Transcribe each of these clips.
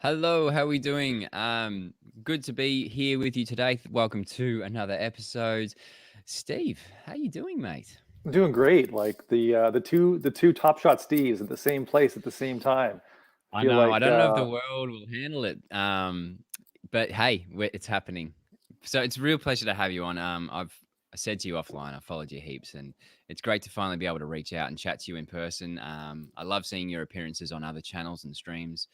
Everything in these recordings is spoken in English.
Hello, how are we doing? Good to be here with you today. Welcome to another episode. Steve, how you doing, mate? I'm doing great. Like the two Top Shot Steves at the same place at the same time. I I feel know. I like don't know if the world will handle it, but hey, it's happening. So it's a real pleasure to have you on. I said to you offline, I followed you heaps, and it's great to finally be able to reach out and chat to you in person. I love seeing your appearances on other channels and streams.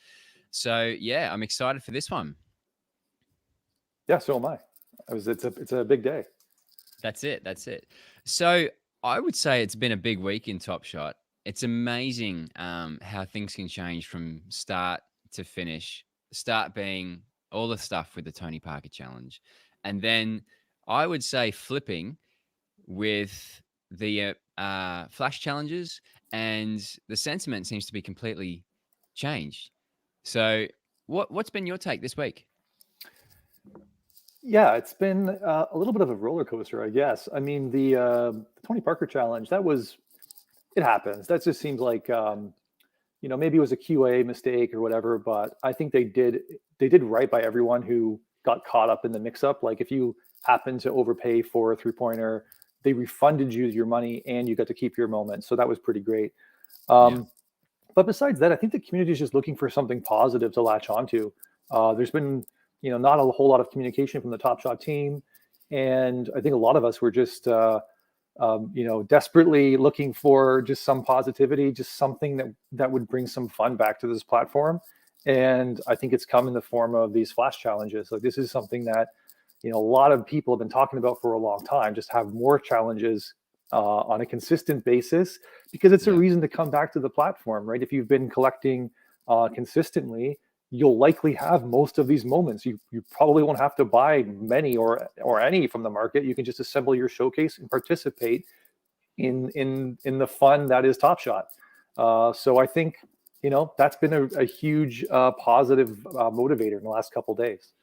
So yeah, I'm excited for this one. yeah, so am I. It's a big day. That's it. That's it. So I would say it's been a big week in Top Shot. It's amazing how things can change from start to finish. Start being all the stuff with the Tony Parker Challenge, and then I would say flipping with the flash challenges, and the sentiment seems to be completely changed. So, what's been your take this week? Yeah, it's been a little bit of a roller coaster, I guess. I mean, the Tony Parker challenge, it happens. That just seems like maybe it was a QA mistake or whatever, but I think they did right by everyone who got caught up in the mix-up. Like if you happen to overpay for a three-pointer, they refunded you your money and you got to keep your moment. So that was pretty great. Yeah, Um, but besides that, I think the community is just looking for something positive to latch onto. There's been, not a whole lot of communication from the Top Shot team, and I think a lot of us were just, desperately looking for just some positivity, just something that would bring some fun back to this platform. And I think it's come in the form of these flash challenges. Like this is something that, a lot of people have been talking about for a long time. Just have more challenges on a consistent basis because it's a yeah. reason to come back to the platform, right? If you've been collecting consistently, you'll likely have most of these moments. You probably won't have to buy many or any from the market. You can just assemble your showcase and participate in the fun that is Top Shot. So I think that's been a huge positive motivator in the last couple of days.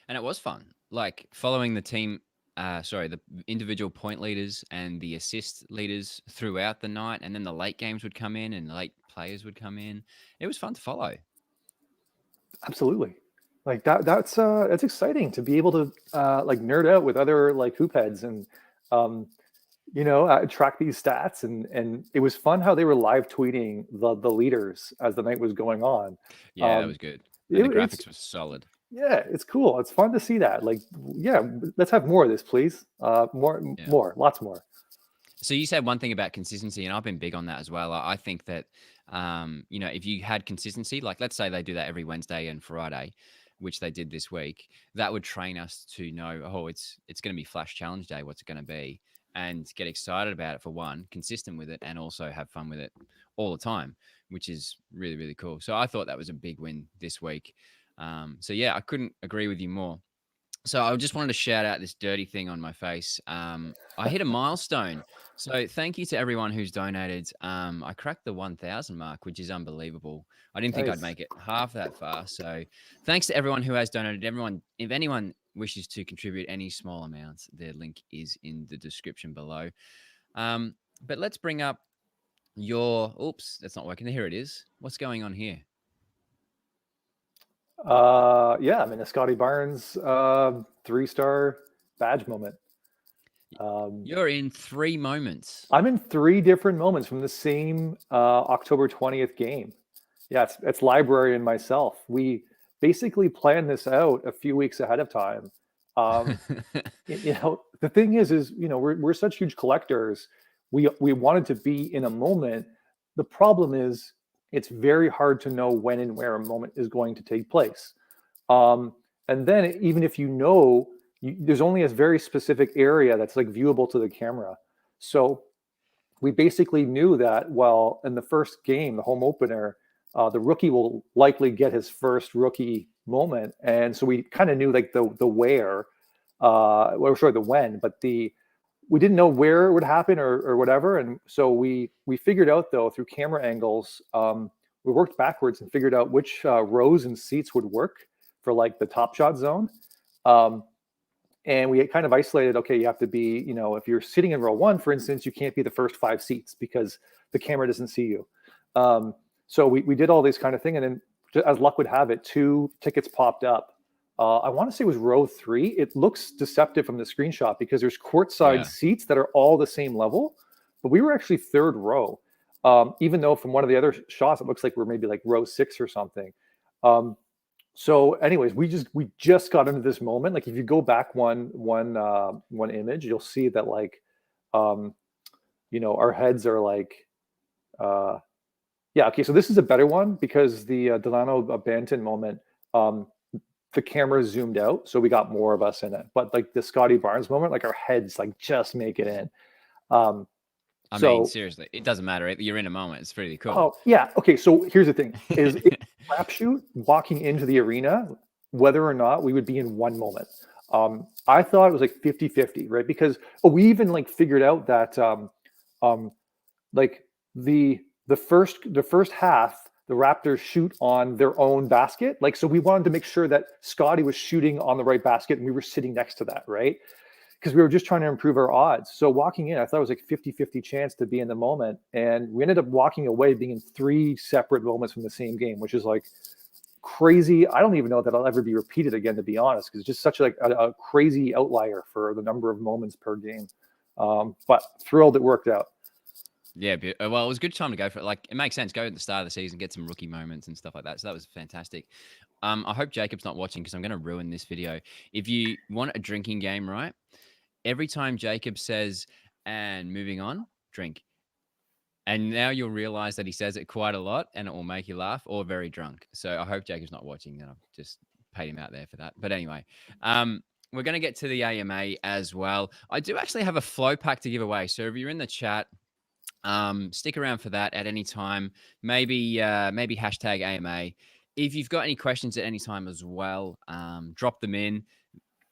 And it was fun, like following the team, the individual point leaders and the assist leaders throughout the night. And then the late games would come in and the late players would come in. It was fun to follow. Absolutely. Like that's exciting to be able to like nerd out with other like hoop heads and um, track these stats and it was fun how they were live tweeting the leaders as the night was going on. Yeah, that Um, was good. And the it's graphics was solid. yeah, it's cool. It's fun to see that. Like yeah, let's have more of this, please. Yeah. More, lots more. So you said one thing about consistency, and I've been big on that as well. I think that, if you had consistency, like let's say they do that every Wednesday and Friday, which they did this week, that would train us to know, oh, it's going to be Flash Challenge Day. What's it going to be? And get excited about it for one, consistent with it, and also have fun with it all the time, which is really, really cool. So I thought that was a big win this week. So yeah, I couldn't agree with you more. So I just wanted to shout out this dirty thing on my face. I hit a milestone. So thank you to everyone who's donated. I cracked the 1,000 mark, which is unbelievable. I didn't think I'd Nice. make it half that far. So thanks to everyone who has donated. Everyone, if anyone wishes to contribute any small amounts, their link is in the description below. But let's bring up your. Oops, that's not working. Here it is. What's going on here? Yeah, I mean a Scotty Barnes 3-star badge moment. Um, You're in 3 moments. I'm in three different moments from the same October 20th game. Yeah, it's library and myself. We basically planned this out a few weeks ahead of time. Um, the thing is we're such huge collectors. We wanted to be in a moment. The problem is it's very hard to know when and where a moment is going to take place. Um, and then even if there's only a very specific area that's like viewable to the camera. So we basically knew that, well, in the first game, the home opener, the rookie will likely get his first rookie moment, and so we kind of knew like the where, sorry, the when, but we didn't know where it would happen or whatever, and so we figured out though through camera angles, we worked backwards and figured out which rows and seats would work for like the Top Shot zone. Um, and we kind of isolated, okay, you have to be, if you're sitting in row one, for instance, you can't be the first 5 seats because the camera doesn't see you. So we did all this kind of thing, and then as luck would have it, 2 tickets popped up. I want to say it was row 3. It looks deceptive from the screenshot because there's courtside Yeah. seats that are all the same level, but we were actually 3rd row. Even though from one of the other shots, it looks like we're maybe like row 6 or something. So anyways, we just got into this moment. Like if you go back one image, you'll see that like, our heads are like, yeah, okay. So this is a better one because the Delano Banton moment, the camera zoomed out, so we got more of us in it. But like the Scotty Barnes moment, like our heads like just make it in. I So mean, seriously, it doesn't matter. You're in a moment. It's pretty cool. oh yeah, okay. So here's the thing: is it crapshoot walking into the arena, whether or not we would be in one moment. I thought it was like 50-50, right? Because we even like figured out that like the first half, the Raptors shoot on their own basket. Like, so we wanted to make sure that Scotty was shooting on the right basket and we were sitting next to that, right? Because we were just trying to improve our odds. So walking in, I thought it was like 50-50 chance to be in the moment. And we ended up walking away being in 3 separate moments from the same game, which is like crazy. I don't even know that I'll ever be repeated again, to be honest, because it's just such like a crazy outlier for the number of moments per game. But thrilled it worked out. Yeah, well, it was a good time to go for it. Like, it makes sense. Go at the start of the season, get some rookie moments and stuff like that. So that was fantastic. I hope Jacob's not watching because I'm going to ruin this video. If you want a drinking game, right? Every time Jacob says, and moving on, drink. And now you'll realize that he says it quite a lot and it will make you laugh or very drunk. So I hope Jacob's not watching. Then I've just paid him out there for that. But anyway, we're going to get to the AMA as well. I do actually have a flow pack to give away. So if you're in the chat, stick around for that at any time. Maybe hashtag AMA. If you've got any questions at any time as well, drop them in.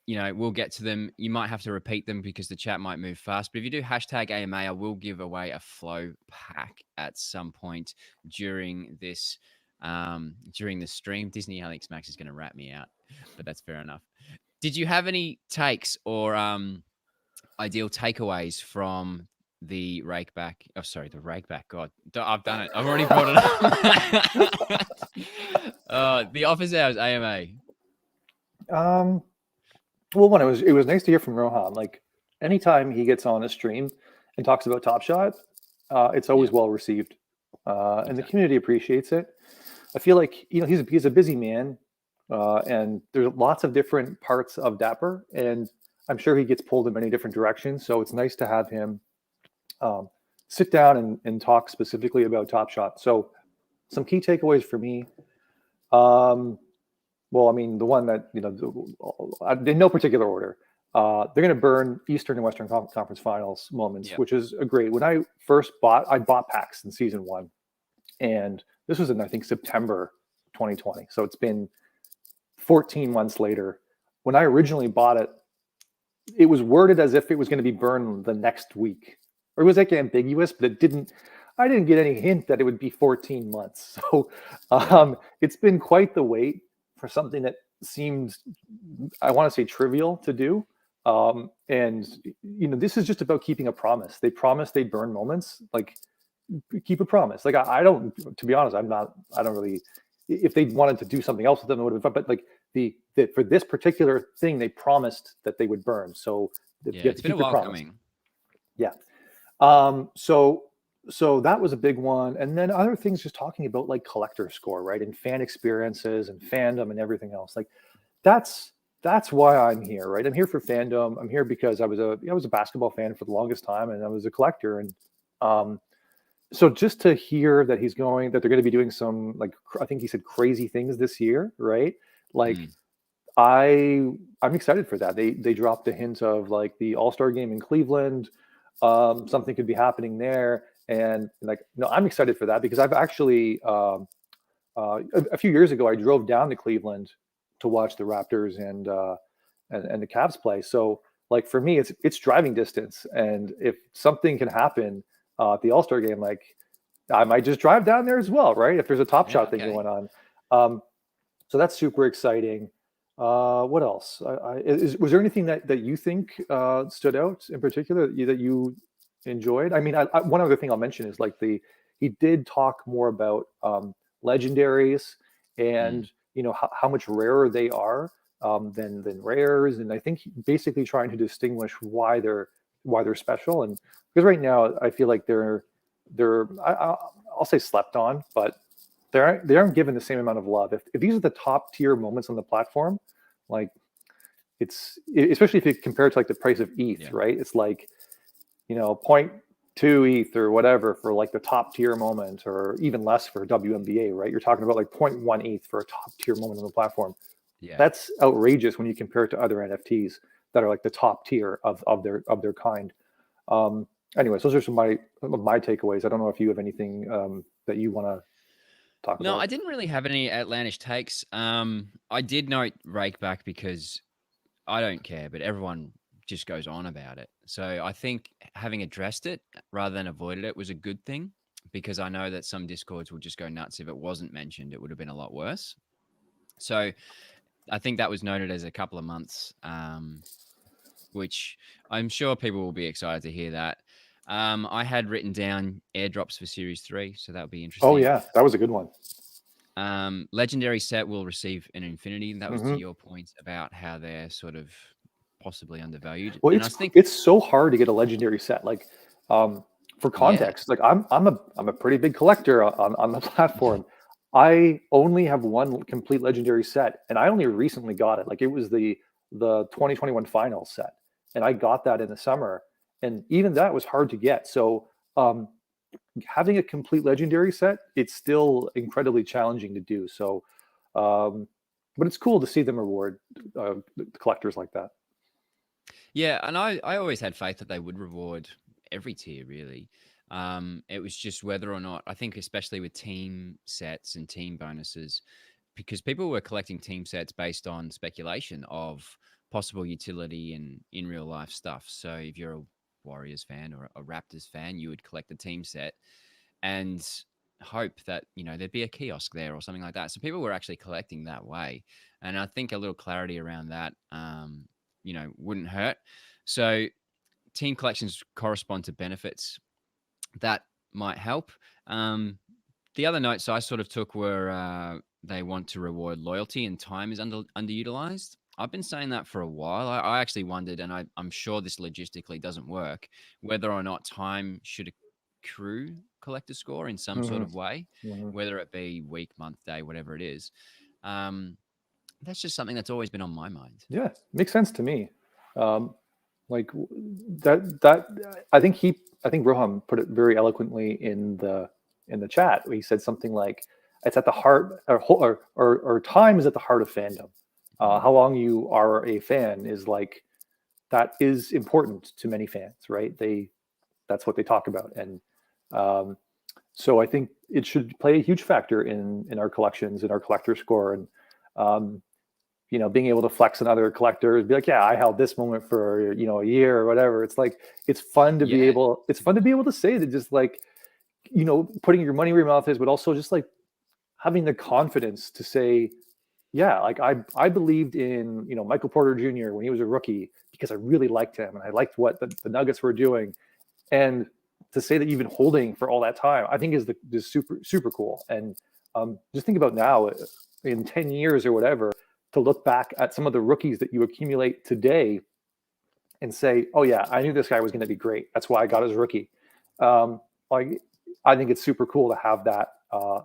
We'll get to them. You might have to repeat them because the chat might move fast. But if you do hashtag AMA, I will give away a flow pack at some point during this stream. Disney Alex Max is going to rat me out, but that's fair enough. Did you have any takes or ideal takeaways from the rake back? Oh, sorry, the rake back. God, I've done it. I've already brought it up. The office hours AMA. Well, one, it was nice to hear from Roham. Like anytime he gets on a stream and talks about Top Shot, it's always well received, and the community appreciates it. I feel like he's a busy man, and there's lots of different parts of Dapper, and I'm sure he gets pulled in many different directions. So it's nice to have him sit down and talk specifically about Top Shot. So some key takeaways for me. Well, I mean, the one that, in no particular order, they're going to burn Eastern and Western Conference Finals moments, which is a great. When I bought packs in season 1, and this was in, I think, September 2020. So it's been 14 months later. When I originally bought it, it was worded as if it was going to be burned the next week. Or it was like ambiguous, but I didn't get any hint that it would be 14 months. So it's been quite the wait for something that seemed, I want to say, trivial to do. And this is just about keeping a promise. They promised they'd burn moments. Like, keep a promise. Like, I don't, to be honest, I don't really, if they wanted to do something else with them, it would have been, but like for this particular thing, they promised that they would burn. So you have it's to been keep a while your promise. coming. Yeah. So that was a big one. And then other things, just talking about like collector score, right? And fan experiences and fandom and everything else. Like that's why I'm here, right? I'm here for fandom. I'm here because I was a basketball fan for the longest time, and I was a collector. And so just to hear that they're going to be doing some, like, I think he said crazy things this year, right? Like I'm excited for that. They dropped a hint of like the All-Star game in Cleveland. Something could be happening there. And like, no, I'm excited for that because I've actually, a few years ago, I drove down to Cleveland to watch the Raptors and the Cavs play. So like for me, it's driving distance. And if something can happen at the All-Star game, like I might just drive down there as well, right? If there's a Top Shot thing going on. So that's super exciting. What else? Was there anything that you think stood out in particular that you enjoyed? I mean, one other thing I'll mention is like he did talk more about legendaries and Mm. how much rarer they are than rares. And I think basically trying to distinguish why they're special. And because right now I feel like I'll say slept on, but they aren't given the same amount of love. If these are the top tier moments on the platform, like especially if you compare it to like the price of ETH, Yeah. right? It's like, 0.2 ETH or whatever for like the top tier moment, or even less for WNBA, right? You're talking about like 0.1 ETH for a top tier moment on the platform. Yeah. That's outrageous when you compare it to other NFTs that are like the top tier of their kind. Um, Anyways, those are some of my takeaways. I don't know if you have anything that you want to talk No, I about. didn't really have any outlandish takes. I did note Rakeback because I don't care, but everyone just goes on about it. So I think having addressed it rather than avoided it was a good thing, because I know that some discords will just go nuts if it wasn't mentioned. It would have been a lot worse. So I think that was noted as a couple of months, which I'm sure people will be excited to hear that. I had written down airdrops for Series 3, so that would be Oh interesting. yeah, that was a good one. Legendary set will receive an infinity. That was to Hmm. your point about how they're sort of possibly undervalued. Well, And I it's think, it's so hard to get a legendary set. Like, for yeah, context, like I'm a pretty big collector on the platform. I only have one complete legendary set, and I only recently got it. Like, it was the 2021 final set, and I got that in the summer, and even that was hard to get. So, having a complete legendary set, it's still incredibly challenging to do. So, um, but it's cool to see them reward collectors like that. yeah. And I always had faith that they would reward every tier, really. It was just whether or not, I think, especially with team sets and team bonuses, because people were collecting team sets based on speculation of possible utility and in real life stuff. So if you're a Warriors fan or a Raptors fan, you would collect the team set and hope that, there'd be a kiosk there or something like that. So people were actually collecting that way, and I think a little clarity around that, wouldn't hurt. So team collections correspond to benefits that might help. Um, the other notes I sort of took were they want to reward loyalty, and time is underutilized. I've been saying that for a while. I actually wondered, and I'm sure this logistically doesn't work, whether or not time should accrue collector score in some sort Hmm. of way, Hmm. whether it be week, month, day, whatever it is. Um, that's just something that's always been on my mind. Yeah, makes sense to me. Um, like that. I think Roham put it very eloquently in the chat. He said something like, "It's at the heart, or time is at the heart of fandom. Mm. How long you are a fan is like that is important to many fans, right? That's what they talk about, and um, so I think it should play a huge factor in our collections, in our collector score, and um, being able to flex on other collectors, be like, yeah, I held this moment for a year or whatever. It's like it's fun to be Yeah. able. It's fun to be able to say that, just like putting your money where your mouth is, but also just like having the confidence to say, yeah, like I believed in Michael Porter Jr. when he was a rookie because I really liked him and I liked what the Nuggets were doing, and to say that you've been holding for all that time, I think is super super cool. And just think about now, in 10 years or whatever, to look back at some of the rookies that you accumulate today and say, oh yeah, I knew this guy was going to be great. That's why I got his rookie. Like, I think it's super cool to have that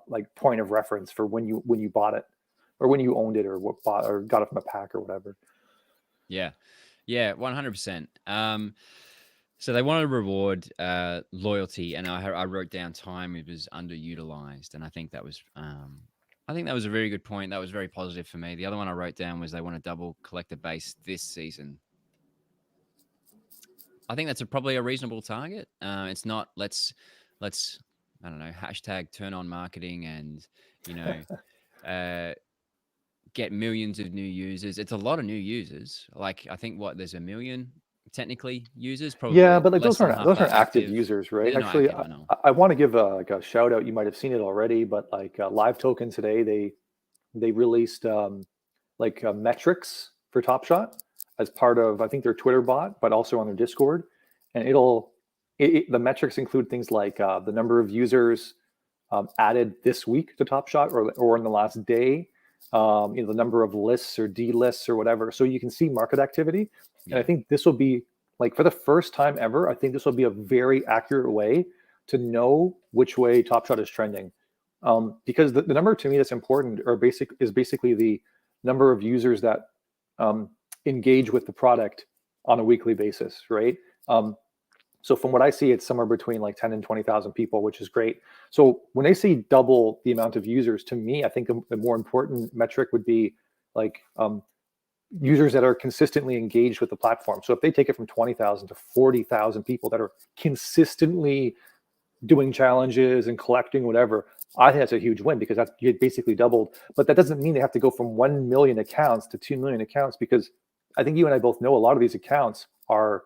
like point of reference for when you bought it, or when you owned it, or what bought or got it from a pack or whatever. Yeah. Yeah, 100%. So they want to reward loyalty, and I wrote down time. It was underutilized, and I think that was a very good point. That was very positive for me. The other one I wrote down was they want to double collector base this season. I think that's probably a reasonable target. It's not let's I don't know, hashtag turn on marketing and you know uh, get millions of new users. It's a lot of new users. Like, I think there's a million technically users. Yeah, Probably but like less those than aren't half those are aren't active active. users, right? They're not Actually, active. I, I know. I want to give like a shout out. You might have seen it already, but like Live Token today, they released like metrics for Top Shot as part of, I think, their Twitter bot, but also on their Discord. And the metrics include things like the number of users, added this week to Top Shot or in the last day. The number of lists or delists or whatever. So you can see market activity. And I think this will be like for the first time ever, I think this will be a very accurate way to know which way Top Shot is trending. Because the number to me that's important is basically the number of users that engage with the product on a weekly basis, right? So from what I see, it's somewhere between like 10 and 20,000 people, which is great. So when they see double the amount of users, to me, I think the more important metric would be like users that are consistently engaged with the platform. So if they take it from 20,000 to 40,000 people that are consistently doing challenges and collecting whatever, I think that's a huge win because that's basically doubled. But that doesn't mean they have to go from 1 million accounts to 2 million accounts, because I think you and I both know a lot of these accounts are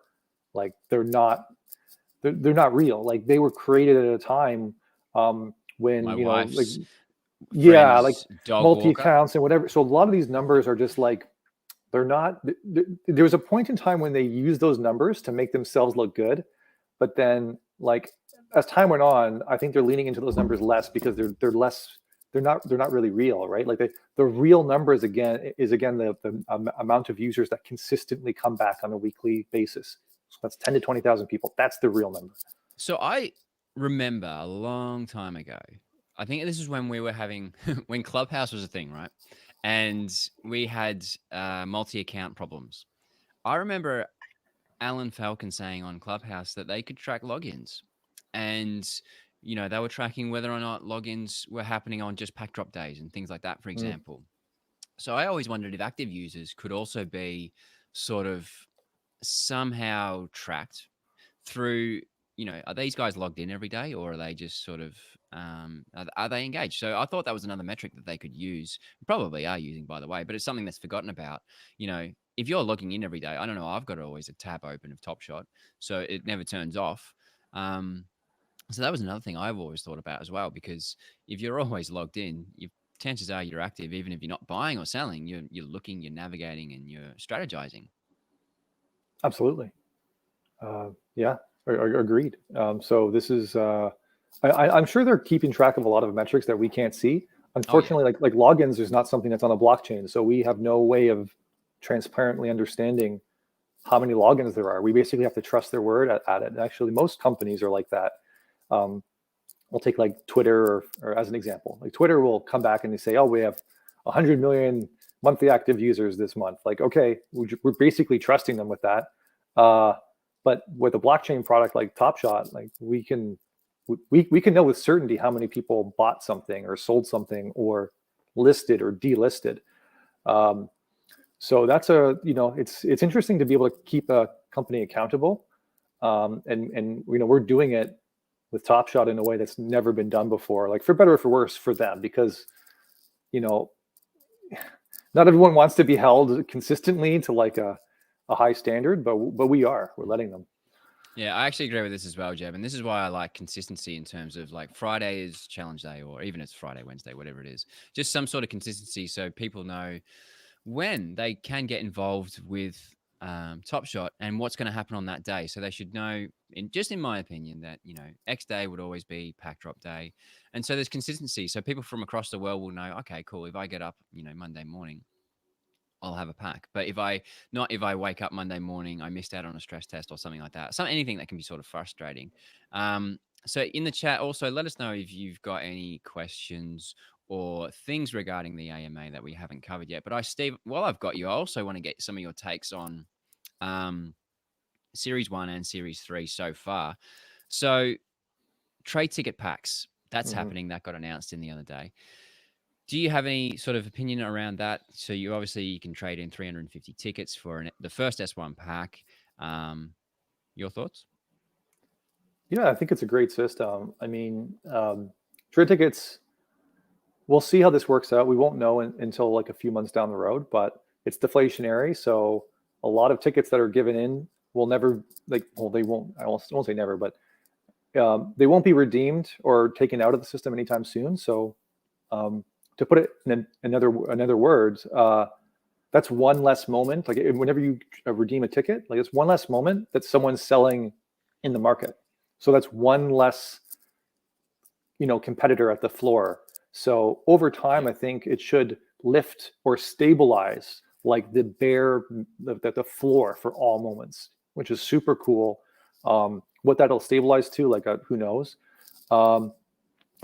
like they're not real. Like they were created at a time when My you know, like wife's yeah, like friend's dog multi walker. accounts and whatever. So a lot of these numbers are just like they're not. There was a point in time when they used those numbers to make themselves look good, but then like as time went on, I think they're leaning into those numbers less because they're less. They're not really real, right? Like the real numbers is the amount of users that consistently come back on a weekly basis. So that's 10 to 20,000 people. That's the real number. So I remember a long time ago, I think this is when we were having, when Clubhouse was a thing, right? And we had multi-account problems. I remember Alan Falcon saying on Clubhouse that they could track logins. And, they were tracking whether or not logins were happening on just pack drop days and things like that, for example. So I always wondered if active users could also be sort of somehow tracked through, are these guys logged in every day, or are they just sort of, are they engaged? So I thought that was another metric that they could use, probably are using, by the way, but it's something that's forgotten about. If you're logging in every day, I don't know, I've got always a tab open of Top Shot, so it never turns off. So that was another thing I've always thought about as well, because if you're always logged in, chances are you're active, even if you're not buying or selling, you're looking, you're navigating, and you're strategizing. Absolutely. Yeah, agreed. So this is, I'm sure they're keeping track of a lot of metrics that we can't see. Unfortunately, like logins is not something that's on a blockchain, so we have no way of transparently understanding how many logins there are. We basically have to trust their word at it. Actually, most companies are like that. We'll take like Twitter or as an example. Like Twitter will come back and they say, "Oh, we have 100 million monthly active users this month." Like, okay, we're basically trusting them with that. But with a blockchain product like Top Shot, like we can know with certainty how many people bought something or sold something or listed or delisted. So that's it's interesting to be able to keep a company accountable, and we're doing it with Top Shot in a way that's never been done before, like for better or for worse for them, because not everyone wants to be held consistently to like a high standard, but we're letting them. Yeah, I actually agree with this as well, Jeb. And this is why I like consistency in terms of like Friday is challenge day, or even it's Friday, Wednesday, whatever it is. Just some sort of consistency so people know when they can get involved with Top Shot and what's going to happen on that day. So they should know, in my opinion, that, X day would always be pack drop day. And so there's consistency. So people from across the world will know, okay, cool. If I get up, Monday morning, I'll have a pack. But if I wake up Monday morning, I missed out on a stress test or something like that. Anything that can be sort of frustrating. So in the chat, also let us know if you've got any questions or things regarding the AMA that we haven't covered yet. But Steve, while I've got you, I also want to get some of your takes on Series 1 and Series 3 so far. So trade ticket packs, that's happening. That got announced in the other day. Do you have any sort of opinion around that? So you can trade in 350 tickets for the first S1 pack. Your thoughts? Yeah, I think it's a great system. I mean, trade tickets, we'll see how this works out. We won't know until like a few months down the road, but it's deflationary. So a lot of tickets that are given in will never they won't, I won't say never, but they won't be redeemed or taken out of the system anytime soon. So to put it in other words, that's one less moment. Like whenever you redeem a ticket, like it's one less moment that someone's selling in the market. So that's one less competitor at the floor. So over time, Yeah. I think it should lift or stabilize like the floor for all moments, which is super cool. What that'll stabilize to, like, who knows? Um,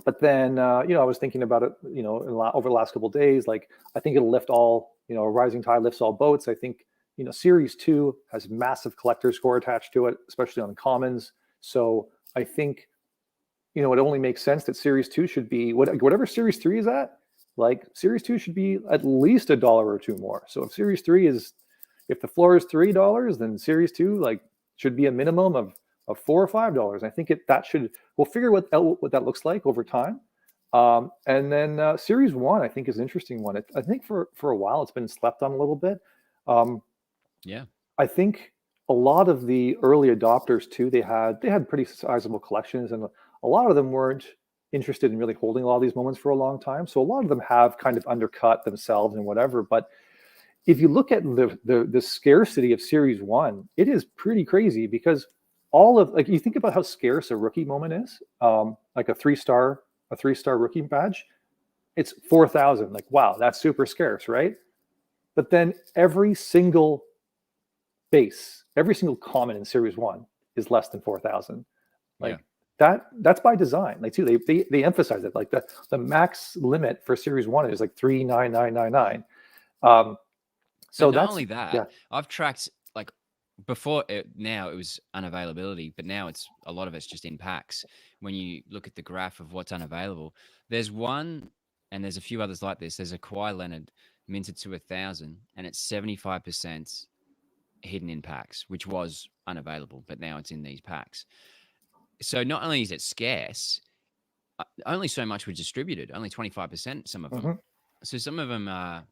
but then, I was thinking about it, over the last couple of days. Like, I think it'll lift all, a rising tide lifts all boats. I think, Series 2 has massive collector score attached to it, especially on commons. So I think, it only makes sense that Series 2 should be whatever Series 3 is at. Like, Series 2 should be at least $1 or two more. So if the floor is $3, then Series 2 like should be a minimum of $4 or $5. I think we'll figure what that looks like over time. And then Series 1, I think, is an interesting one. I think for a while it's been slept on a little bit. Yeah. I think a lot of the early adopters too, they had pretty sizable collections, and a lot of them weren't interested in really holding a lot of these moments for a long time. So a lot of them have kind of undercut themselves and whatever. But if you look at the scarcity of Series 1, it is pretty crazy, because you think about how scarce a rookie moment is, like a three-star rookie badge, it's 4,000. Like, wow, that's super scarce, right? But then every single common in Series 1 is less than 4,000. Like, that's by design. Like, too, they emphasize it. Like, the max limit for Series 1 is like 39999. So But not that's, only that, yeah. I've tracked, like, now it was unavailability, but now a lot of it's just in packs. When you look at the graph of what's unavailable, there's one, and there's a few others like this. There's a Kawhi Leonard minted to 1,000, and it's 75% hidden in packs, which was unavailable, but now it's in these packs. So not only is it scarce, only so much were distributed, only 25%, some of them. Mm-hmm. So some of them are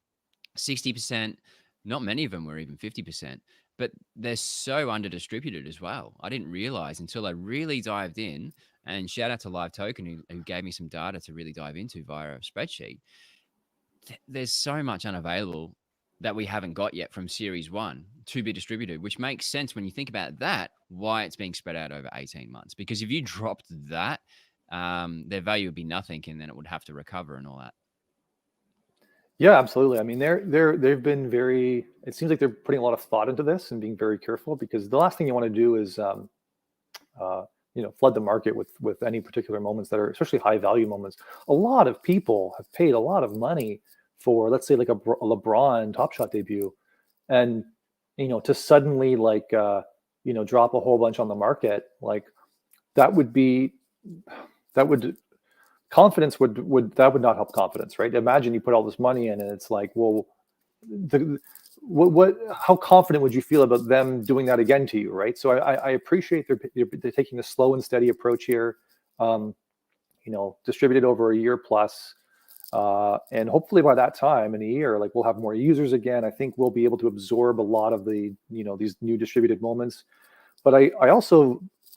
60%, not many of them were even 50%, but they're so under distributed as well. I didn't realize until I really dived in, and shout out to Live Token who gave me some data to really dive into via a spreadsheet. There's so much unavailable that we haven't got yet from Series 1 to be distributed, which makes sense when you think about that, why it's being spread out over 18 months. Because if you dropped that, their value would be nothing, and then it would have to recover and all that. Yeah, absolutely. I mean, they've been very. It seems like they're putting a lot of thought into this and being very careful, because the last thing you want to do is, flood the market with any particular moments that are especially high value moments. A lot of people have paid a lot of money for, let's say, like a LeBron Top Shot debut, and to suddenly drop a whole bunch on the market, like that would confidence would not help confidence, right? Imagine you put all this money in, and it's like, well, how confident would you feel about them doing that again to you, right? So I appreciate they're taking a slow and steady approach here, distributed over a year plus, and hopefully by that time in a year, like, we'll have more users again. I think we'll be able to absorb a lot of the these new distributed moments. But I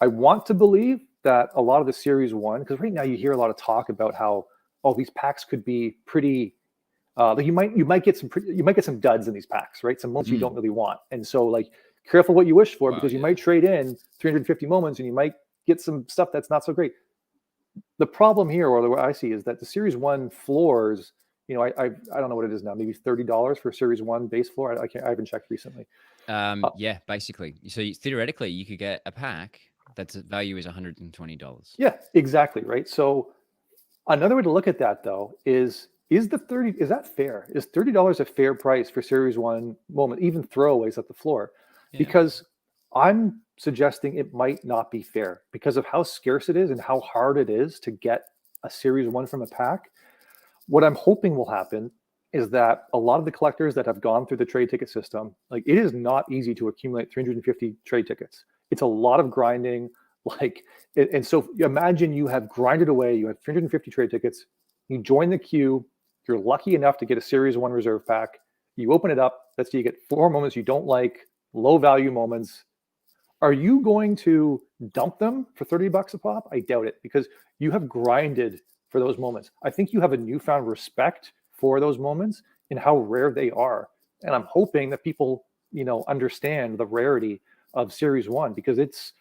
want to believe that a lot of the Series 1, because right now you hear a lot of talk about how, these packs could be pretty, like, you might get some duds in these packs, right? Some moments you don't really want. And so, like, careful what you wish for, because you might trade in 350 moments and you might get some stuff that's not so great. The problem here, or what I see, is that the Series 1 floors, I don't know what it is now, maybe $30 for Series 1 base floor. I haven't checked recently. Yeah, basically. So theoretically, you could get a pack that's value is $120. Yeah, exactly, right? So another way to look at that, though, is that fair? Is $30 a fair price for Series 1 moment, even throwaways at the floor? Yeah. Because I'm suggesting it might not be fair because of how scarce it is and how hard it is to get a Series 1 from a pack. What I'm hoping will happen is that a lot of the collectors that have gone through the trade ticket system, like, it is not easy to accumulate 350 trade tickets. It's a lot of grinding. And so imagine you have grinded away, you have 350 trade tickets, you join the queue, you're lucky enough to get a Series 1 reserve pack, you open it up, let's say you get 4 moments you don't like, low value moments. Are you going to dump them for $30 a pop? I doubt it, because you have grinded for those moments. I think you have a newfound respect for those moments and how rare they are. And I'm hoping that people, understand the rarity of Series 1, because it's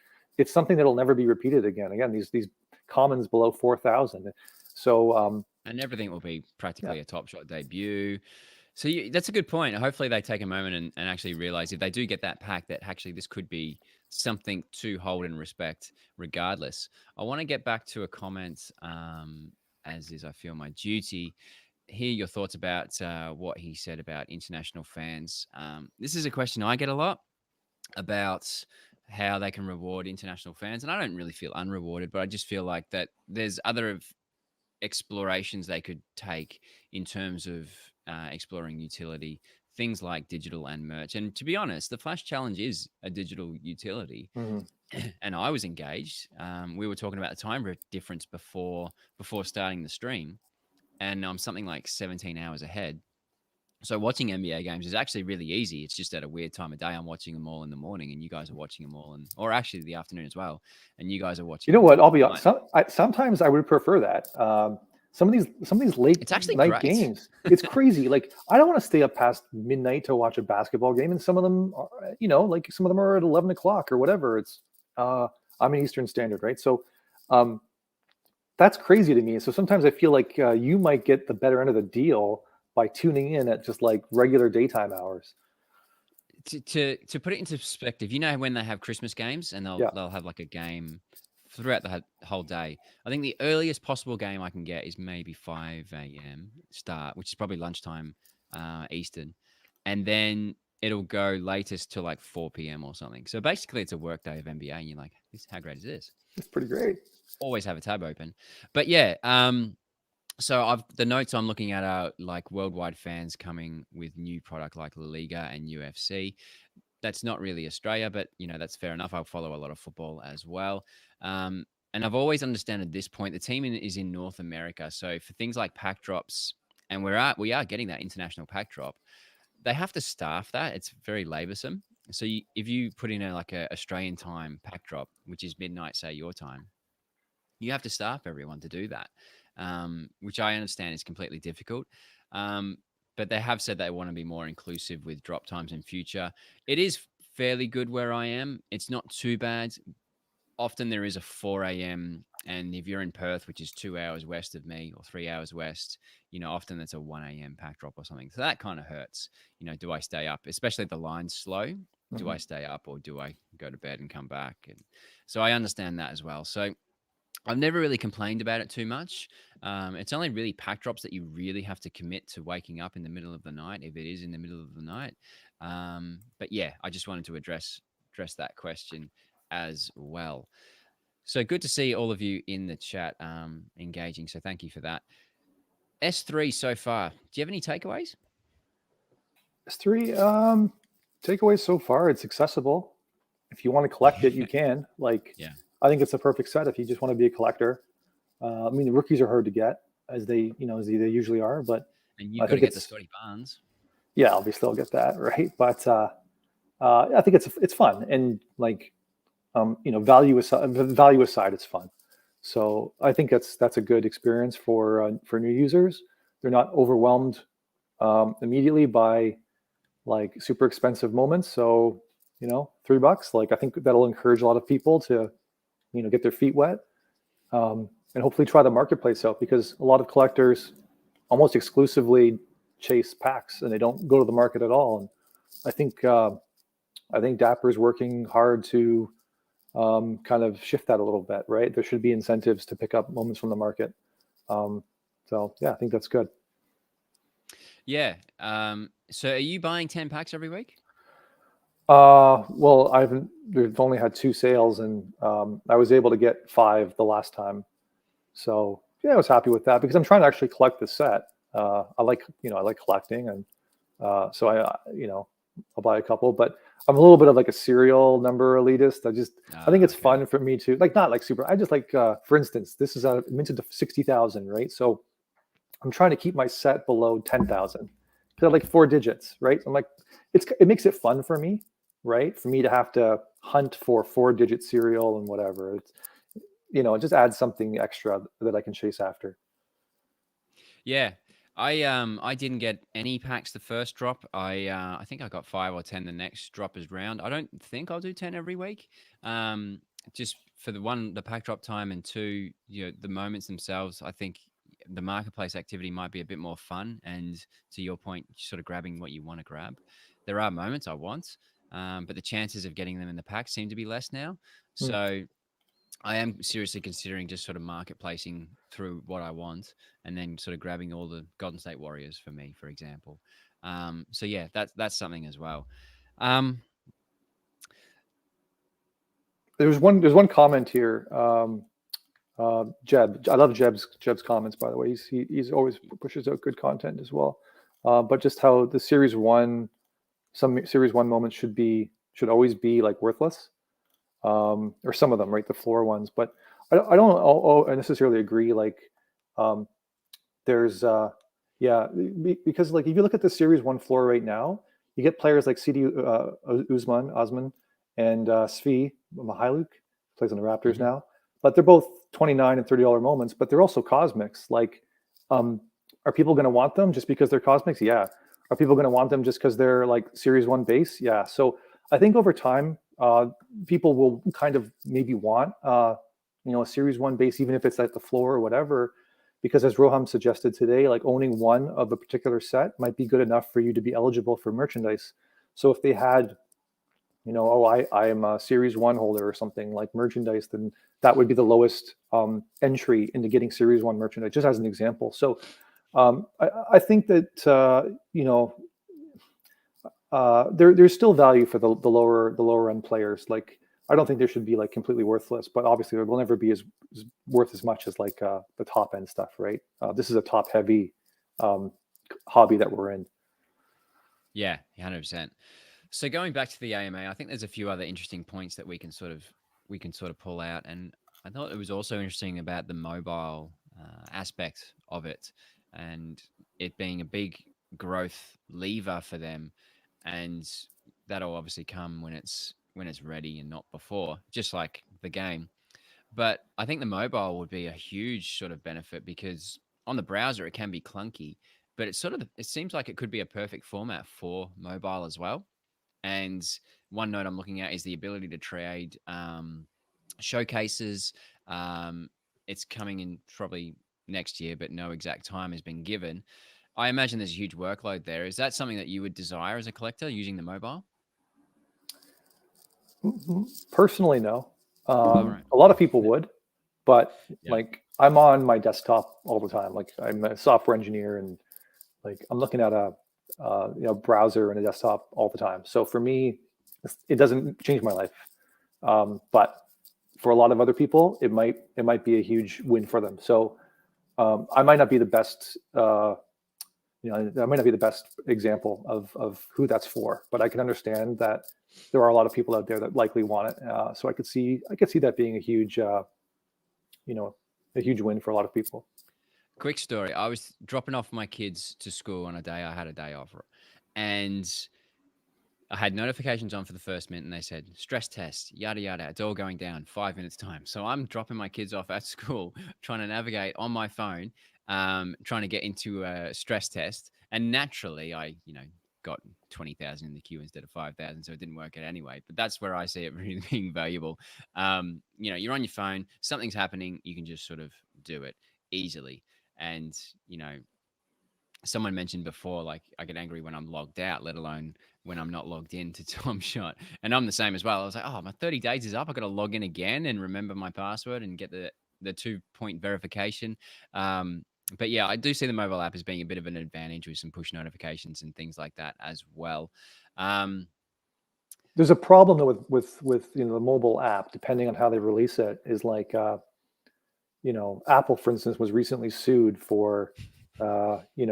something that'll never be repeated again. Again, these commons below 4,000. So And everything will be yeah. practically a Top Shot debut. So that's a good point. Hopefully they take a moment and actually realize if they do get that pack that actually this could be something to hold and respect regardless. I want to get back to a comment, as is I feel my duty. Hear your thoughts about what he said about international fans. This is a question I get a lot about how they can reward international fans. And I don't really feel unrewarded, but I just feel like that there's other explorations they could take in terms of exploring utility, things like digital and merch. And to be honest, the Flash Challenge is a digital utility, mhm. and I was engaged. We were talking about the time difference before starting the stream, and I'm something like 17 hours ahead. So watching NBA games is actually really easy. It's just at a weird time of day. I'm watching them all in the morning, and you guys are watching them all, or actually the afternoon as well, and you guys are watching You know them what? all I'll at be honest. night. Sometimes I would prefer that. Some of these late It's actually night great. games, it's crazy. Like I don't want to stay up past midnight to watch a basketball game, and some of them, are, like some of them are at 11 o'clock or whatever. It's I'm an Eastern Standard, right? So um, that's crazy to me. So sometimes I feel like you might get the better end of the deal by tuning in at just like regular daytime hours. To put it into perspective, you know when they have Christmas games and they'll Yeah. they'll have like a game throughout the whole day. I think the earliest possible game I can get is maybe 5 a.m. start, which is probably lunchtime Eastern, and then it'll go latest to like 4 p.m. or something. So basically, it's a work day of NBA, and you're like, "This how great is this?" It's pretty great. Always have a tab open, but yeah. So the notes I'm looking at are like worldwide fans coming with new product like La Liga and UFC. That's not really Australia, but that's fair enough. I follow a lot of football as well, and I've always understood at this point the team is in North America. So for things like pack drops, and we are getting that international pack drop, they have to staff that. It's very laborsome. So if you put in like a Australian time pack drop, which is midnight, say your time, you have to staff everyone to do that, which I understand is completely difficult. Um, but they have said they want to be more inclusive with drop times in future. It is fairly good where I am. It's not too bad. Often there is a 4 a.m. And if you're in Perth, which is 2 hours west of me or 3 hours west, often that's a 1 a.m. pack drop or something. So that kind of hurts. Do I stay up, especially if the line's slow? Do Mhm. I stay up or do I go to bed and come back? And so I understand that as well. So I've never really complained about it too much. It's only really pack drops that you really have to commit to waking up in the middle of the night, if it is in the middle of the night. But yeah, I just wanted to address that question as well. So good to see all of you in the chat engaging. So thank you for that. S3 so far. Do you have any takeaways? S3 takeaways so far. It's accessible. If you want to collect it, you can. Like, Yeah, I think it's a perfect set if you just want to be a collector. I mean, the rookies are hard to get as they usually are, but and you've I got to think get the it's Scotty Barnes. yeah, obviously I'll get that right. But I think it's fun and like value aside, it's fun. So I think that's a good experience for new users. They're not overwhelmed immediately by like super expensive moments. So $3, like I think that'll encourage a lot of people to get their feet wet and hopefully try the marketplace out because a lot of collectors almost exclusively chase packs and they don't go to the market at all. And I think Dapper's working hard to kind of shift that a little bit. Right, there should be incentives to pick up moments from the market. Um, so yeah, I think that's good. Yeah. So are you buying 10 packs every week? Well, we've only had two sales, and I was able to get five the last time. So yeah, I was happy with that because I'm trying to actually collect the set. I like collecting, and so I'll buy a couple. But I'm a little bit of like a serial number elitist. I think it's Okay. fun for me to like not like super. I just like for instance, this is a minted to 60,000, right? So I'm trying to keep my set below 10,000. They're like four digits, right? I'm like, it makes it fun for me, right? For me to have to hunt for four-digit serial and whatever. It just adds something extra that I can chase after. Yeah. I didn't get any packs the first drop. I think I got 5 or 10 the next drop is round. I don't think I'll do 10 every week. just for the pack drop time, and two, the moments themselves, I think the marketplace activity might be a bit more fun. And to your point, sort of grabbing what you want to grab. There are moments I want, but the chances of getting them in the pack seem to be less now. Hmm. So I am seriously considering just sort of marketplacing through what I want, and then sort of grabbing all the Golden State Warriors for me, for example. So yeah, that's something as well. Um, There's one comment here. Jeb, I love Jeb's comments, by the way. He's always pushes out good content as well. But just how the some series one moments should always be like worthless, or some of them, right? The floor ones, but I don't necessarily agree. Like, um, there's yeah, because like if you look at the series one floor right now, you get players like CD Osman and Svi Mihailuk, plays on the Raptors mhm. now, but they're both $29 and $30 moments, but they're also cosmics. Like, um, are people going to want them just because they're cosmics? Yeah. Are people going to want them just because they're like series one base? Yeah. So I think over time, people will kind of maybe want a series one base, even if it's at the floor or whatever, because as Roham suggested today, like owning one of a particular set might be good enough for you to be eligible for merchandise. So if they had, oh, I am a series one holder or something like merchandise, then that would be the lowest entry into getting series one merchandise, just as an example. So I think that there's still value for the lower end players. Like, I don't think they should be like completely worthless, but obviously they will never be as worth as much as like the top end stuff, right? This is a top heavy um, hobby that we're in. Yeah, 100%. So going back to the AMA, I think there's a few other interesting points that we can sort of pull out, and I thought it was also interesting about the mobile aspect of it, and it being a big growth lever for them, and that'll obviously come when it's ready and not before, just like the game. But I think the mobile would be a huge sort of benefit because on the browser it can be clunky, but it seems like it could be a perfect format for mobile as well. And one note I'm looking at is the ability to trade showcases. Um, it's coming in probably next year, but no exact time has been given. I imagine there's a huge workload there. Is that something that you would desire as a collector using the mobile? Personally, no. All right. A lot of people would, but Yeah. like I'm on my desktop all the time. Like, I'm a software engineer, and like I'm looking at a browser and a desktop all the time. So for me, it doesn't change my life. But for a lot of other people, it might be a huge win for them. So I might not be the best. I might not be the best example of who that's for, but I can understand that there are a lot of people out there that likely want it. So I could see that being you know, a huge win for a lot of people. Quick story. I was dropping off my kids to school on a day I had a day off, and I had notifications on for the first minute, and they said stress test, yada yada. It's all going down 5 minutes time. So I'm dropping my kids off at school, trying to navigate on my phone, trying to get into a stress test, and naturally, got 20,000 in the queue instead of 5,000, so it didn't work out anyway. But that's where I see it really being valuable. You're on your phone, something's happening, you can just sort of do it easily, and someone mentioned before, like I get angry when I'm logged out, let alone when I'm not logged in to Tom Shot. And I'm the same as well. I was like, oh, my 30 days is up. I got to log in again and remember my password and get the 2-point verification. But yeah, I do see the mobile app as being a bit of an advantage with some push notifications and things like that as well. Um, There's a problem though with the mobile app, depending on how they release it, is like Apple, for instance, was recently sued for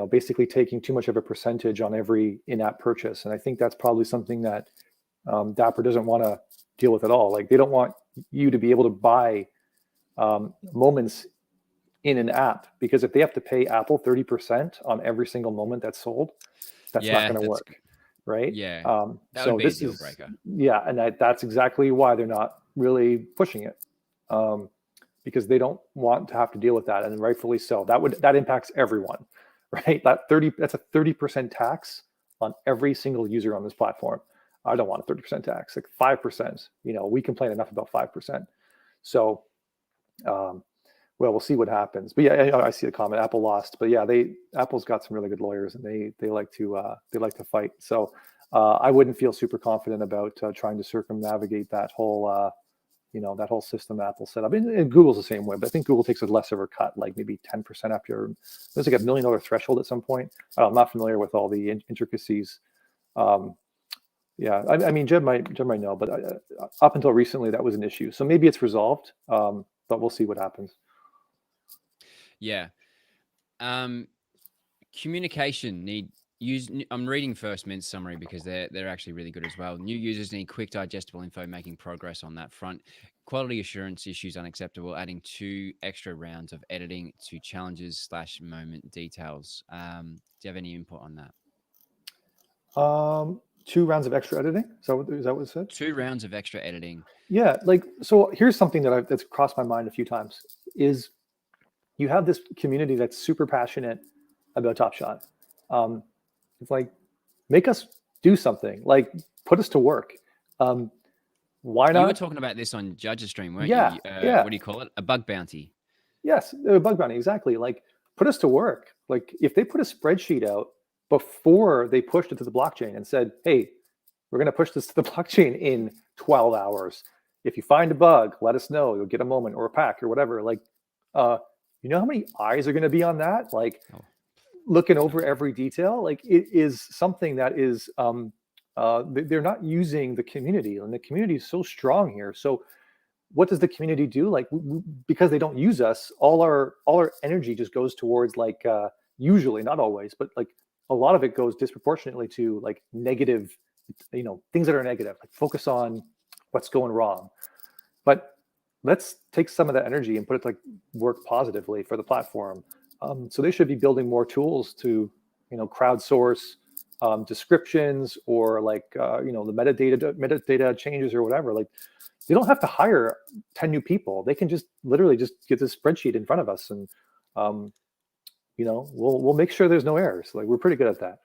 basically taking too much of a percentage on every in-app purchase, and I think that's probably something that Dapper doesn't want to deal with at all. Like, they don't want you to be able to buy moments in an app, because if they have to pay Apple 30% on every single moment that's sold, that's not yeah, going to that's work, right? yeah, that would So be a this deal is, breaker. yeah, and that's exactly why they're not really pushing it, because they don't want to have to deal with that, and rightfully so. That impacts everyone, right? That's a 30% tax on every single user on this platform. I don't want a 30% tax, like 5%. We complain enough about 5%. So, um, well, we'll see what happens. But yeah, I see the comment. Apple lost, but yeah, Apple's got some really good lawyers, and they like to fight. So I wouldn't feel super confident about trying to circumnavigate that whole that whole system Apple set up. And Google's the same way, but I think Google takes a less of a cut, like maybe 10% after. There's like $1 million threshold at some point. I'm not familiar with all the intricacies. Um, yeah, I mean, Jed might know, but up until recently, that was an issue. So maybe it's resolved, but we'll see what happens. Yeah. Communication need use. I'm reading First Mint's summary because they're actually really good as well. New users need quick, digestible info, making progress on that front. Quality assurance issues unacceptable. Adding 2 extra rounds of editing to challenges/moment details. Do you have any input on that? 2 rounds of extra editing. Is that what it said? 2 rounds of extra editing. Yeah, like, so here's something that's crossed my mind a few times is you have this community that's super passionate about Top Shot. It's like, make us do something, like put us to work. Why not? You were talking about this on Judge's stream, weren't Yeah, you? yeah. What do you call it? A bug bounty. Yes, bug bounty, exactly. Like, put us to work. Like, if they put a spreadsheet out before they pushed it to the blockchain and said, hey, we're going to push this to the blockchain in 12 hours. If you find a bug, let us know. You'll get a moment or a pack or whatever. Like, you know how many eyes are going to be on that? Like, looking over every detail. Like, it is something that is, they're not using the community, and the community is so strong here. So what does the community do? Like, because they don't use us, all our energy just goes towards, like, usually, not always, but like a lot of it goes disproportionately to like negative, things that are negative. Like, focus on what's going wrong. But let's take some of that energy and put it to, like, work positively for the platform. So they should be building more tools to, crowdsource descriptions, or like, the metadata changes or whatever. Like, they don't have to hire 10 new people. They can just literally just get this spreadsheet in front of us, and we'll make sure there's no errors. Like, we're pretty good at that.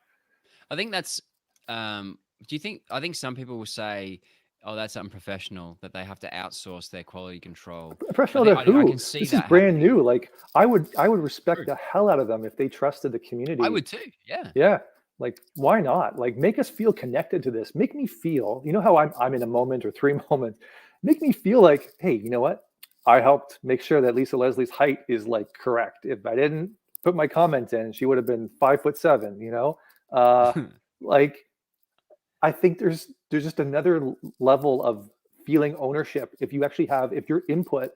I think that's. Do you think? I think some people will say, "Oh, that's unprofessional," that they have to outsource their quality control. Professional to who? I can see This that is brand happening. new. Like, I would respect the hell out of them if they trusted the community. I would too. Yeah. Yeah. Like, why not? Like, make us feel connected to this. Make me feel, how I'm in a moment or 3 moments. Make me feel like, hey, you know what? I helped make sure that Lisa Leslie's height is, like, correct. If I didn't put my comment in, she would have been 5'7". Like, I think there's just another level of feeling ownership if your input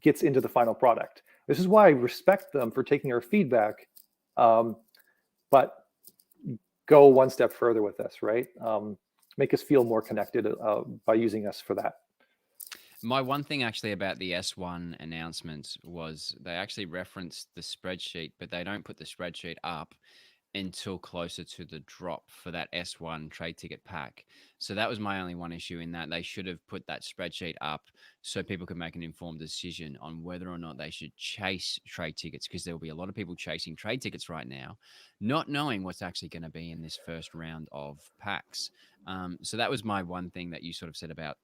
gets into the final product. This is why I respect them for taking our feedback, but go one step further with us, right? Make us feel more connected by using us for that. My one thing actually about the S1 announcement was they actually referenced the spreadsheet, but they don't put the spreadsheet up until closer to the drop for that S1 trade ticket pack. So that was my only one issue in that. They should have put that spreadsheet up so people could make an informed decision on whether or not they should chase trade tickets, because there will be a lot of people chasing trade tickets right now, not knowing what's actually going to be in this first round of packs. So that was my one thing that you sort of said about,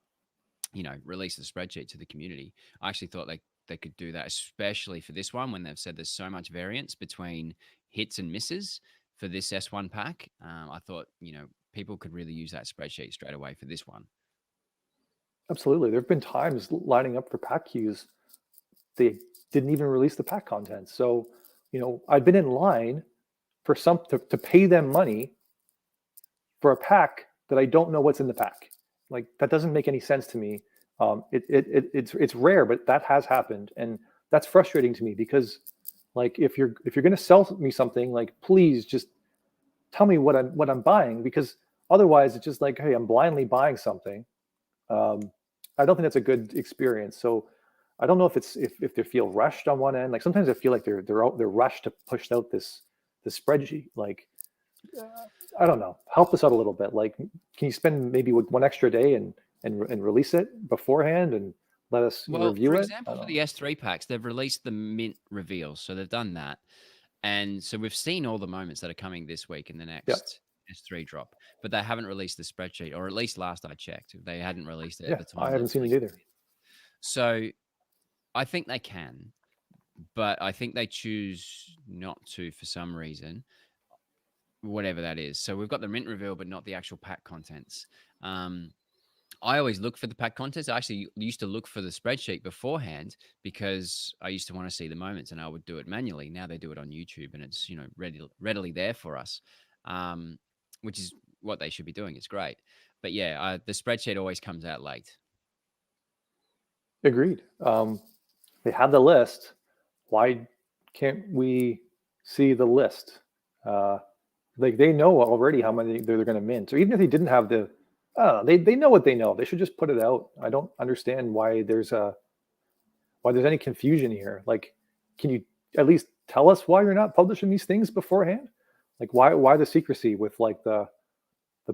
release the spreadsheet to the community. I actually thought they could do that, especially for this one, when they've said there's so much variance between hits and misses for this S1 pack. I thought, people could really use that spreadsheet straight away for this one. Absolutely. There have been times lining up for pack queues, they didn't even release the pack content. So, I've been in line for to pay them money for a pack that I don't know what's in the pack. Like, that doesn't make any sense to me. It's rare, but that has happened, and that's frustrating to me, because, like, if you're going to sell me something, like, please just tell me what I'm buying, because otherwise it's just like, hey, I'm blindly buying something. I don't think that's a good experience. So I don't know if they feel rushed on one end. Like, sometimes I feel like they're rushed to push out this spreadsheet. Like, I don't know. Help us out a little bit. Like, can you spend maybe one extra day and release it beforehand and let us review it? For example, for the S3 packs, they've released the mint reveals, so they've done that, and so we've seen all the moments that are coming this week in the next S3 drop, but they haven't released the spreadsheet, or at least last I checked, they hadn't released it at the time. I haven't seen it either. So I think they can, but I think they choose not to for some reason, whatever that is. So we've got the mint reveal, but not the actual pack contents. Um, I always look for the pack contents. I actually used to look for the spreadsheet beforehand because I used to want to see the moments, and I would do it manually. Now they do it on YouTube, and it's readily there for us, um, which is what they should be doing. It's great, but yeah, the spreadsheet always comes out late. Agreed. They have the list. Why can't we see the list? Uh, like they know already how many they're going to mint. Or even if they didn't have the, they know what they know. They should just put it out. I don't understand why there's any confusion here. Like, can you at least tell us why you're not publishing these things beforehand? Like, why the secrecy with like the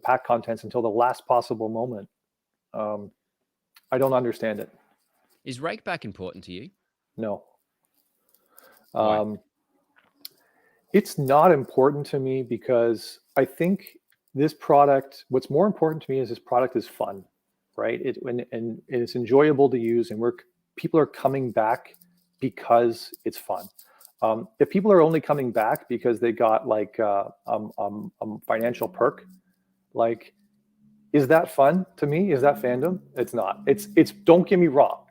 pack contents until the last possible moment? I don't understand it. Is rakeback important to you? No. Why? It's not important to me because I think this product, what's more important to me is this product is fun, right? And it's enjoyable to use, and people are coming back because it's fun. If people are only coming back because they got like financial perk, like, is that fun to me? Is that fandom? It's not. It's. Don't get me wrong.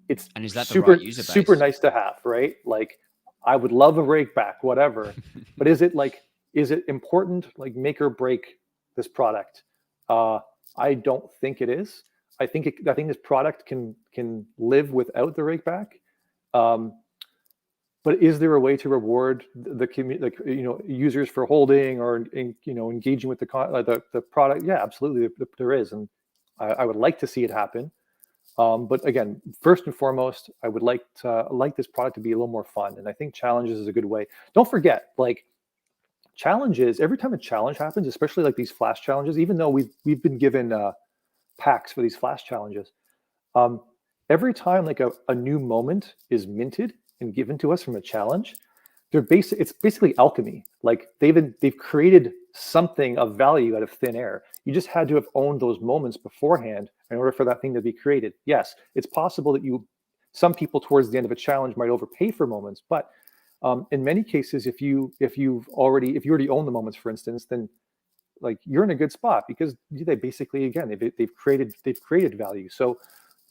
It's And is that the right super user super base? nice to have, right? Like, I would love a rake back, whatever. But is it important? Like, make or break this product? Uh, I don't think it is. I think this product can live without the rake back. Um, but is there a way to reward the community, like, users for holding or engaging with the product? Yeah, absolutely, there is, and I would like to see it happen. But again, first and foremost, I would like this product to be a little more fun, and I think challenges is a good way. Don't forget, like, challenges. Every time a challenge happens, especially like these flash challenges, even though we've been given packs for these flash challenges, um, every time like a new moment is minted and given to us from a challenge, it's basically alchemy. Like, they've created something of value out of thin air. You just had to have owned those moments beforehand in order for that thing to be created. Yes, it's possible that some people towards the end of a challenge might overpay for moments, but in many cases, if you already own the moments, for instance, then like you're in a good spot because they basically, again, they've created value. So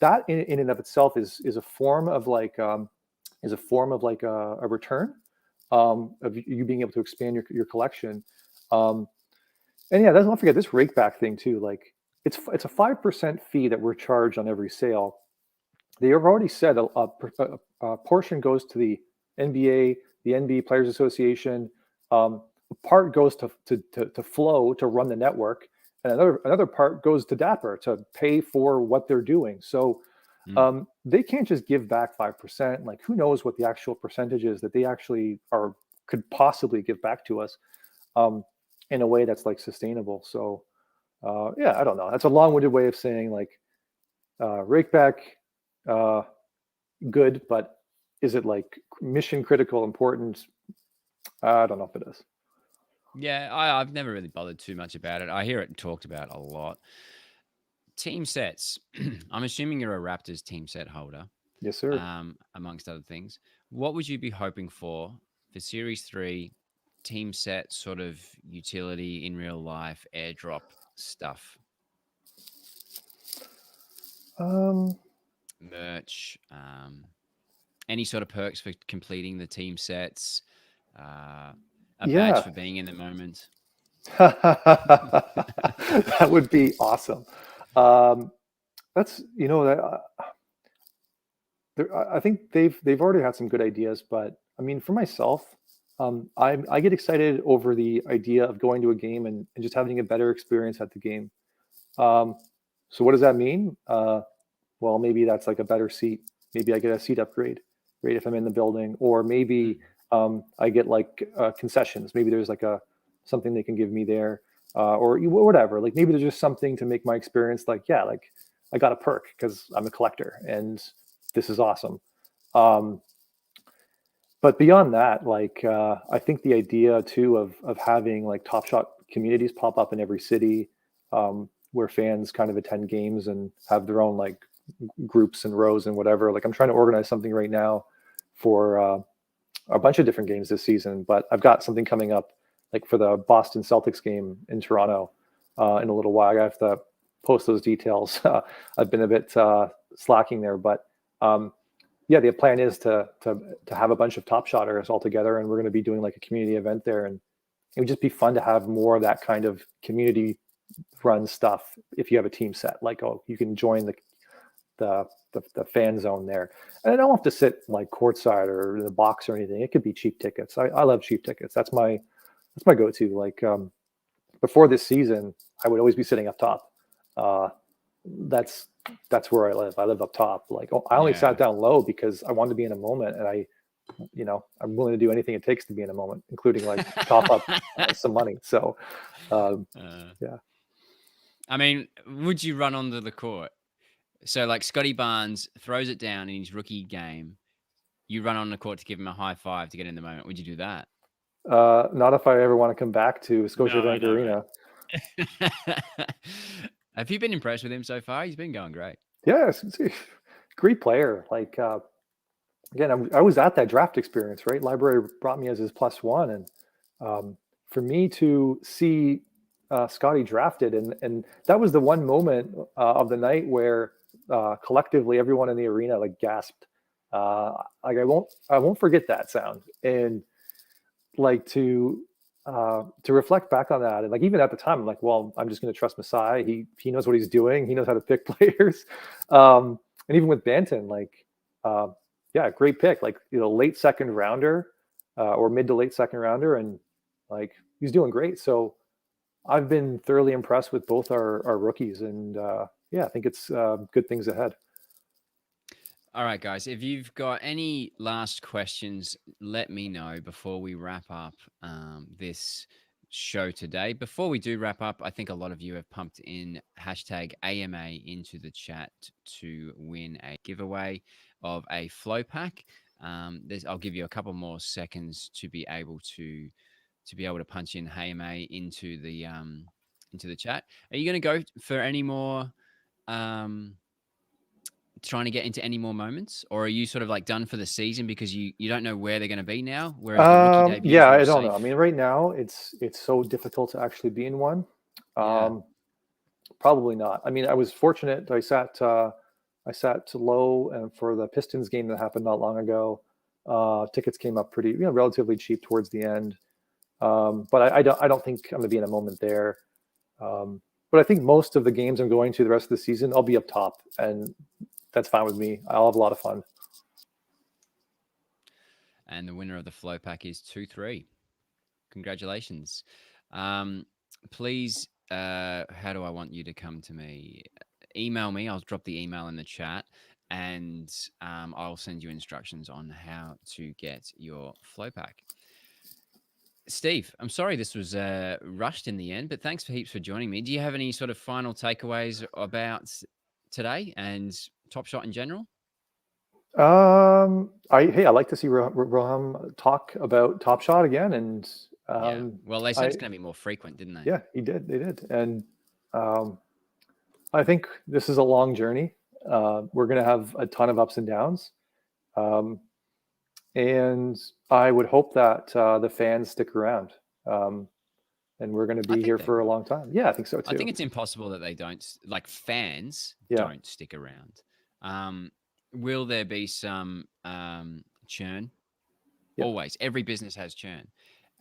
that in and of itself is a form of like a return of you being able to expand your collection. Um, and yeah, don't forget this rake back thing too. Like, it's a 5% fee that we're charged on every sale. They have already said a portion goes to the NBA, the NBA Players Association. A part goes to Flow to run the network, and another part goes to Dapper to pay for what they're doing. So they can't just give back 5%. Like, who knows what the actual percentage is that they actually could possibly give back to us in a way that's like sustainable. So yeah, I don't know. That's a long-winded way of saying like rakeback, good, but is it like mission critical important? I don't know if it is. Yeah, I've never really bothered too much about it. I hear it talked about a lot. Team sets. I'm assuming you're a Raptors team set holder, Yes, sir. amongst other things. What would you be hoping for Series 3 team set sort of utility in real life airdrop stuff? Um, Merch, any sort of perks for completing the team sets, a badge yeah, for being in the moment. that would be awesome. Um, that's that. I think they've already had some good ideas, but I mean, for myself, I get excited over the idea of going to a game and just having a better experience at the game. Um, so what does that mean? Well, maybe that's like a better seat. Maybe I get a seat upgrade, right, if I'm in the building, or maybe I get like concessions. Maybe there's like something they can give me there, or whatever. Like, maybe there's just something to make my experience like, yeah, like I got a perk because I'm a collector and this is awesome. Um, but beyond that, like I think the idea too of having like Top Shot communities pop up in every city, where fans kind of attend games and have their own like groups and rows and whatever. Like I'm trying to organize something right now for a bunch of different games this season, but I've got something coming up like for the Boston Celtics game in Toronto in a little while. I have to post those details. I've been a bit slacking there, but yeah, the plan is to have a bunch of top shotters all together, and we're going to be doing like a community event there, and it would just be fun to have more of that kind of community run stuff. If you have a team set, like oh, you can join the fan zone there, and I don't have to sit like courtside or in the box or anything. It could be cheap tickets. I love cheap tickets. That's my go-to. Like before this season, I would always be sitting up top. Uh, that's that's where I live. I live up top. Like I only Yeah. sat down low because I wanted to be in a moment, and I'm willing to do anything it takes to be in a moment, including like top up some money. So um, Uh, yeah. I mean, would you run onto the court? So, like Scotty Barnes throws it down in his rookie game. You run on the court to give him a high five to get in the moment. Would you do that? Not if I ever want to come back to No, I Scotiabank know, Arena. right? Have you been impressed with him so far? He's been going great. Yeah, it's a great player. Like again, I was at that draft experience, right? Library brought me as his plus one, and for me to see Scotty drafted, and that was the one moment of the night where collectively everyone in the arena like gasped. Like I won't forget that sound, and like to reflect back on that, and like even at the time, I'm like, well, I'm just going to trust Masai. He knows what he's doing. He knows how to pick players, and even with Banton, like, yeah, great pick. Like late second rounder, or mid to late second rounder, and like he's doing great. So I've been thoroughly impressed with both our rookies, and yeah, I think it's good things ahead. All right, guys. If you've got any last questions, let me know before we wrap up this show today. Before we do wrap up, I think a lot of you have pumped in hashtag AMA into the chat to win a giveaway of a flow pack. I'll give you a couple more seconds to be able to punch in AMA into the chat. Are you going to go for any more? Trying to get into any more moments, or are you sort of like done for the season because you don't know where they're going to be now, whereas the rookie debuts Yeah, were a I don't know. I safe? mean, right now it's so difficult to actually be in one. Yeah. Um, Probably not. I mean, I was fortunate. I sat low, and for the Pistons game that happened not long ago, tickets came up pretty, relatively cheap towards the end. But I don't think I'm gonna be in a moment there. But I think most of the games I'm going to the rest of the season, I'll be up top, and that's fine with me. I'll have a lot of fun. And the winner of the flow pack is 2-3. Congratulations. Um, please, how do I want you to come to me? Email me. I'll drop the email in the chat, and I'll send you instructions on how to get your flow pack. Steve, I'm sorry this was rushed in the end, but thanks for heaps for joining me. Do you have any sort of final takeaways about today and Top Shot in general? I like to see Roham talk about Top Shot again, and Yeah. Well, they said I it's going to be more frequent, didn't they? yeah, he did. They did, and um, I think this is a long journey. We're going to have a ton of ups and downs, um, and I would hope that the fans stick around, and we're going to I be think here they for a will. long time. Yeah, I think so I think too. it's impossible that they don't, like fans Yeah, don't stick around. Um, will there be some churn? yeah. Always. Every business has churn.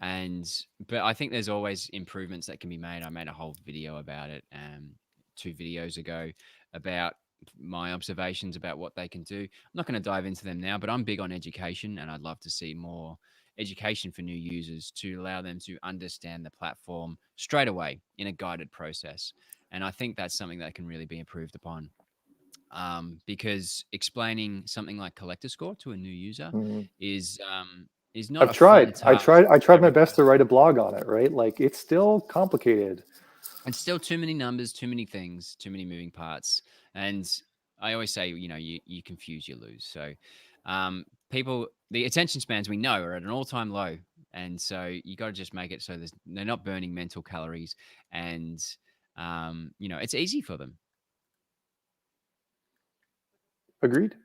And but I think there's always improvements that can be made. I made a whole video about it 2 videos ago about my observations about what they can do. I'm not going to dive into them now, but I'm big on education and I'd love to see more education for new users to allow them to understand the platform straight away in a guided process. And I think that's something that can really be improved upon. Because explaining something like collector score to a new user Mhm. is is not I've a fun tried. I task tried. I for tried my every best to person. write a blog on it. Right, like it's still complicated. It's still too many numbers, too many things, too many moving parts. And I always say, you confuse, you lose. So people, the attention spans we know are at an all-time low. And so you got to just make it so they're not burning mental calories and it's easy for them. Agreed.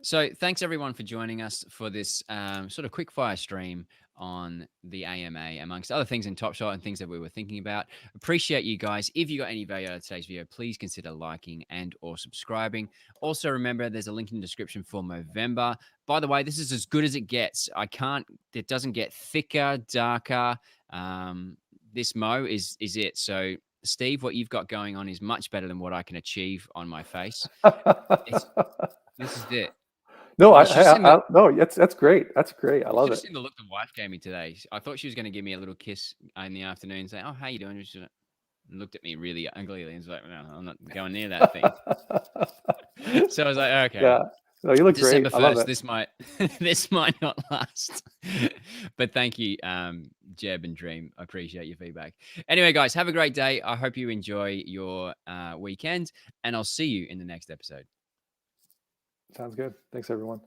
So thanks everyone for joining us for this sort of quick fire stream on the AMA, amongst other things in Top Shot and things that we were thinking about. Appreciate you guys. If you got any value out of today's video, please consider liking and or subscribing. Also remember, there's a link in the description for Movember. By the way, this is as good as it gets. It doesn't get thicker, darker. This Mo is it. So Steve, what you've got going on is much better than what I can achieve on my face. This is it. No, You should have seen the no, that's great. That's great. I you love should have it. seen the look the wife gave me today. I thought she was going to give me a little kiss in the afternoon, saying, "Oh, how you doing?" She looked at me really uglily and was like, "No, I'm not going near that thing." So I was like, "Okay, Yeah. No, you look December great. I love 1st. it. This might this might not last." But thank you, Jeb and Dream. I appreciate your feedback. Anyway, guys, have a great day. I hope you enjoy your weekend, and I'll see you in the next episode. Sounds good. Thanks, everyone.